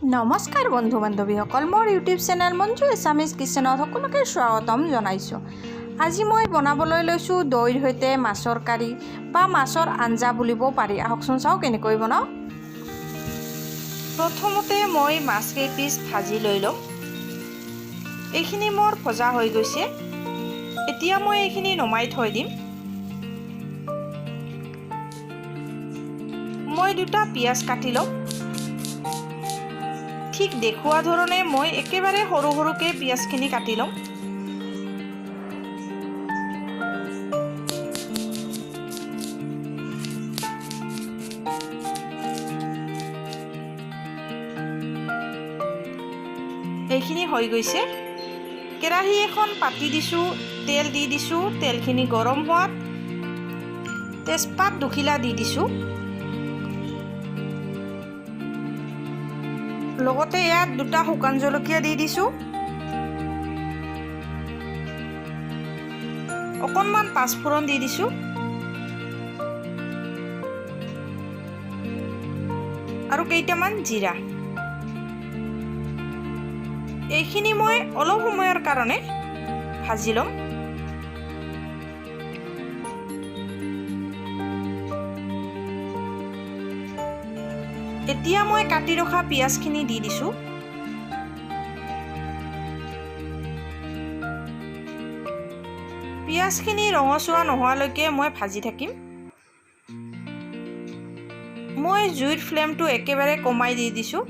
नमस्कार बंधु बान्धवीসকল मोर YouTube channel Manju एसामिज किचेनत सकलोके स्वागतम जनाइছোঁ। আজি মই বনাবলৈ লৈছোঁ দৈৰ সৈতে মাছৰ কাৰী বা মাছৰ আঞ্জা বুলিব পাৰি। আহকচোন চাওঁ কেনেকৈ বনাওঁ। প্ৰথমতে মই মাছ কেইপিচ ভাজি লৈ লওঁ। এইখিনি মোৰ ভজা হৈ গৈছে। এতিয়া মই এইখিনি নমাই থৈ দিম। মই দুটা পিয়াজ কাটি লওঁ। ঠিক দেখুৱা ধৰণে মই একেবাৰে সৰু সৰুকৈ পিয়াজখিনি কাটি লওঁ। এইখিনি হৈ গৈছে। কেৰাহী এখন পাতি দিছোঁ, তেল দি দিছোঁ। তেলখিনি গৰম হোৱাত তেজপাত দুখিলা দি দিছোঁ। লগতে ইয়াত দুটা শুকান জলকীয়া দি দিছোঁ। অকণমান পাঁচফোৰণ দি দিছোঁ আৰু কেইটামান জিৰা। এইখিনি মই অলপ সময়ৰ কাৰণে ভাজি ল'ম। এতিয়া মই কাটি ৰখা পিয়াজখিনি দি দিছোঁ। পিয়াজখিনি ৰঙচুৱা নোহোৱালৈকে মই ভাজি থাকিম। মই জুইৰ ফ্লেমটো একেবাৰে কমাই দি দিছোঁ।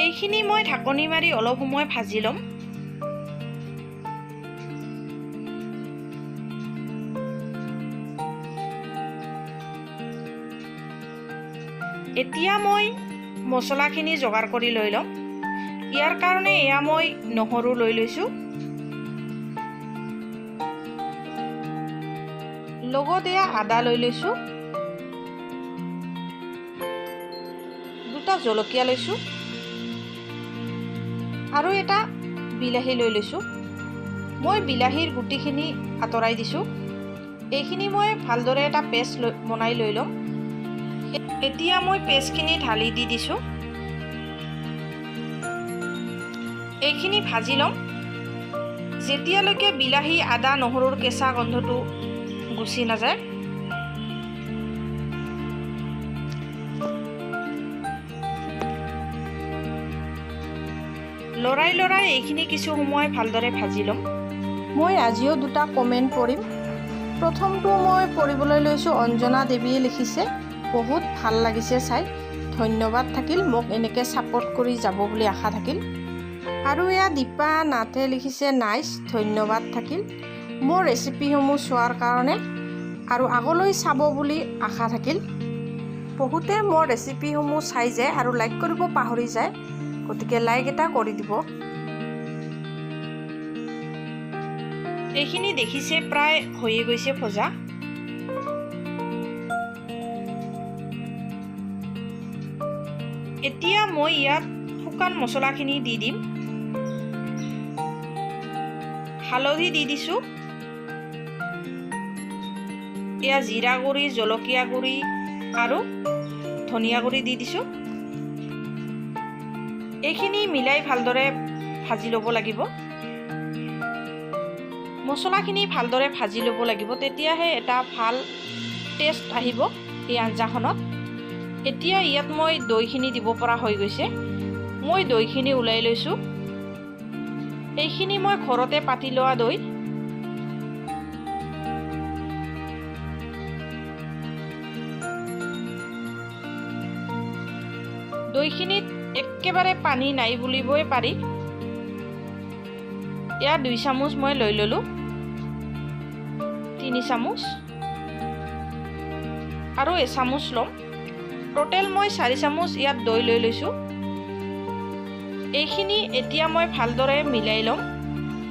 এইখিনি মই ঢাকনি মাৰি অলপ সময় ভাজি ল'ম। এতিয়া মই মছলাখিনি যোগাৰ কৰি লৈ ল'ম। ইয়াৰ কাৰণে এয়া মই নহৰু লৈ লৈছোঁ। লগত এয়া আদা লৈ লৈছোঁ। দুটা জলকীয়া লৈছোঁ আৰু এটা বিলাহী লৈ লৈছোঁ। মই বিলাহীৰ গুটিখিনি আঁতৰাই দিছোঁ। এইখিনি মই ভালদৰে এটা পেষ্ট বনাই লৈ ল'ম। এতিয়া মই পেষ্টখিনি ঢালি দি দিছোঁ। এইখিনি ভাজি ল'ম যেতিয়ালৈকে বিলাহী আদা নহৰুৰ কেঁচা গন্ধটো গুচি নাযায়। লৰাই লৰাই এইখিনি কিছু সময় ভালদৰে ভাজি ল'ম। মই আজিও দুটা কমেণ্ট পঢ়িম। প্ৰথমটো মই পঢ়িবলৈ লৈছোঁ, অঞ্জনা দেৱীয়ে লিখিছে, বহুত ভাল লাগিছে চাই, ধন্যবাদ থাকিল, মোক এনেকৈ ছাপোৰ্ট কৰি যাব বুলি আশা থাকিল। আৰু এয়া দীপা নাথে লিখিছে, নাইচ, ধন্যবাদ থাকিল মোৰ ৰেচিপিসমূহ চোৱাৰ কাৰণে আৰু আগলৈ চাব বুলি আশা থাকিল। বহুতে মোৰ ৰেচিপিসমূহ চাই যায় আৰু লাইক কৰিব পাহৰি যায়, গতিকে লাইক এটা কৰি দিব। এইখিনি দেখিছে প্ৰায় হৈয়ে গৈছে ভজা। এতিয়া মই ইয়াত শুকান মছলাখিনি দি দিম। হালধি দি দিছোঁ। এয়া জিৰা গুড়ি, জলকীয়া গুড়ি আৰু ধনিয়া গুড়ি দি দিছোঁ। এইখিনি মিলাই ভালদৰে ভাজি ল'ব লাগিব। মছলাখিনি ভালদৰে ভাজি ল'ব লাগিব, তেতিয়াহে এটা ভাল টেষ্ট আহিব এই আঞ্জাখনত। এতিয়া ইয়াত মই দৈখিনি দিব পৰা হৈ গৈছে। মই দৈখিনি ওলাই লৈছোঁ। এইখিনি মই ঘৰতে পাতি লোৱা দৈ। দৈখিনিত একেবাৰে পানী নাই বুলিবই পাৰি। এয়া 2 চামুচ মই লৈ ল'লোঁ, 3 চামুচ আৰু এচামুচ ল'ম। টোটেল মই 4 চামুচ ইয়াত দৈ লৈ লৈছোঁ। এইখিনি এতিয়া মই ভালদৰে মিলাই ল'ম।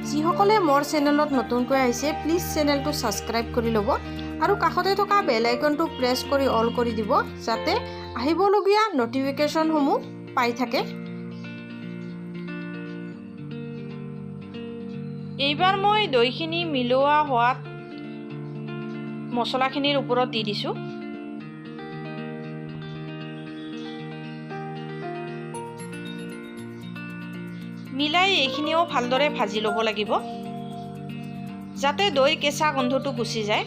যিসকলে মোৰ চেনেলত নতুনকৈ আহিছে প্লিজ চেনেলটো ছাবস্ক্ৰাইব কৰি ল'ব আৰু কাষতে থকা বেল আইকনটো প্ৰেছ কৰি অল কৰি দিব, যাতে আহিবলগীয়া নটিফিকেশ্যনসমূহ পাই থাকে। এইবাৰ মই দৈখিনি মিলোৱা হোৱাত মছলাখিনিৰ ওপৰত দি দিছোঁ। মিলাই এইখিনিও ভালদৰে ভাজি ল'ব লাগিব যাতে দৈৰ কেঁচা গন্ধটো গুচি যায়।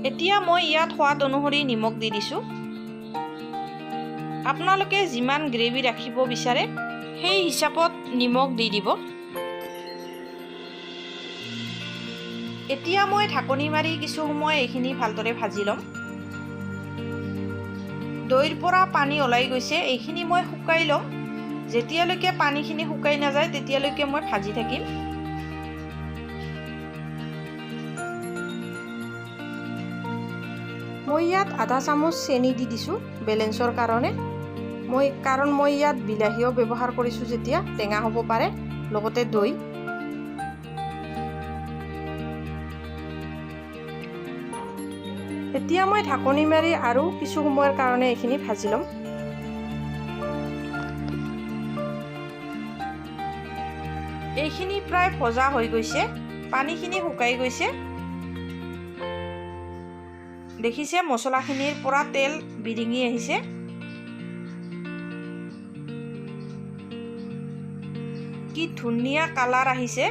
এতিয়া মই ইয়াত সোৱাদ অনুসৰি নিমখ দি দিছোঁ। আপোনালোকে যিমান গ্ৰেভি ৰাখিব বিচাৰে সেই হিচাপত নিমখ দি দিব। এতিয়া মই ঢাকনি মাৰি কিছু সময় এইখিনি ভালদৰে ভাজি ল'ম। দৈৰ পৰা পানী ওলাই গৈছে, এইখিনি মই শুকাই ল'ম। যেতিয়ালৈকে পানীখিনি শুকাই নাযায় তেতিয়ালৈকে মই ভাজি থাকিম। মই ইয়াত আধা চামুচ চেনি দি দিছোঁ বেলেঞ্চৰ কাৰণে। কাৰণ মই ইয়াত বিলাহীও ব্যৱহাৰ কৰিছোঁ, যেতিয়া টেঙা হ'ব পাৰে, লগতে দৈ। এতিয়া মই ঢাকনি মাৰি আৰু কিছু সময়ৰ কাৰণে এইখিনি ভাজি ল'ম। এইখিনি প্ৰায় ভজা হৈ গৈছে, পানীখিনি শুকাই গৈছে। দেখিছে মছলাখিনিৰ পৰা তেল বিৰিঙি আহিছে। কি ধুনীয়া কালাৰ আহিছে।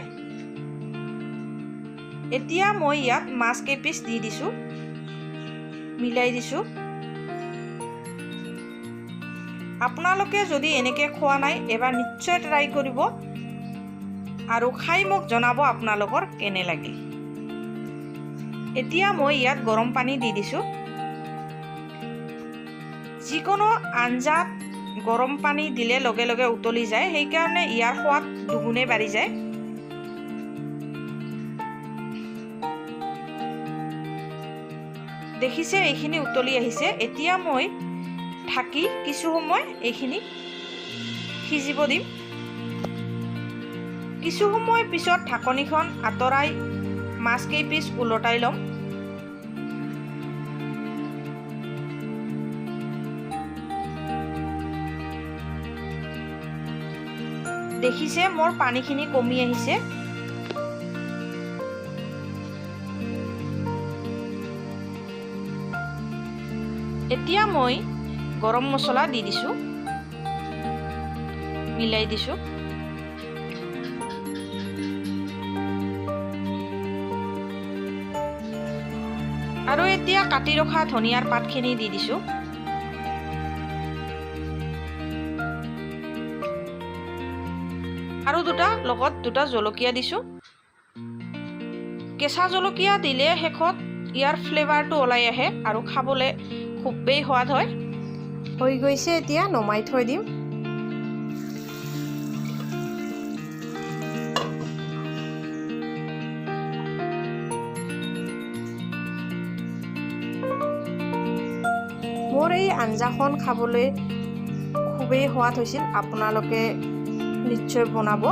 এতিয়া মই ইয়াত মাছ কেইপিচ দি দিছোঁ, মিলাই দিছোঁ। আপোনালোকে যদি এনেকৈ খোৱা নাই এবাৰ নিশ্চয় ট্ৰাই কৰিব আৰু খাই মোক জনাব আপোনালোকৰ কেনে লাগিল। এতিয়া মই ইয়াত গৰম পানী দি দিছোঁ। যিকোনো আঞ্জাত গৰম পানী দিলে লগে লগে উতলি যায়, সেইকাৰণে ইয়াৰ সোৱাদ দুগুণে বাঢ়ি যায়। দেখিছে এইখিনি উতলি আহিছে। এতিয়া মই ঢাকি কিছু সময় এইখিনি সিজিব দিম। কিছু সময় পিছত ঢাকনিখন আঁতৰাই মাছ কেইপিচ ওলটাই ল'ম। দেখিছে মোৰ পানীখিনি কমি আহিছে। এতিয়া মই গৰম মছলা দি দিছোঁ, মিলাই দিছোঁ। আৰু এতিয়া কাটি ৰখা ধনিয়াৰ পাতখিনি দি দিছোঁ। আৰু লগত দুটা জলকীয়া দিছোঁ। কেঁচা জলকীয়া দিলে শেষত ইয়াৰ ফ্লেভাৰটো ওলাই আহে আৰু খাবলৈ খুবেই সোৱাদ হয়। হৈ গৈছে, এতিয়া নমাই থৈ দিম। মোৰ এই আঞ্জাখন খাবলৈ খুবেই সোৱাদ হৈছিল। আপোনালোকে নিশ্চয় বনাব।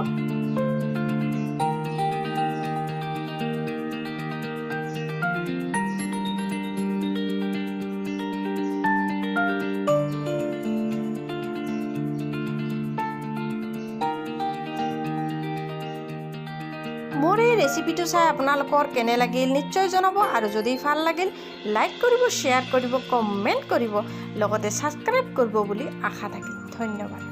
মোৰ এই ৰেচিপিটো চাই আপোনালোকৰ কেনে লাগিল নিশ্চয় জনাব। আৰু যদি ভাল লাগিল লাইক কৰিব, শ্বেয়াৰ কৰিব, কমেণ্ট কৰিব, লগতে ছাবস্ক্ৰাইব কৰিব বুলি আশা থাকিল। ধন্যবাদ।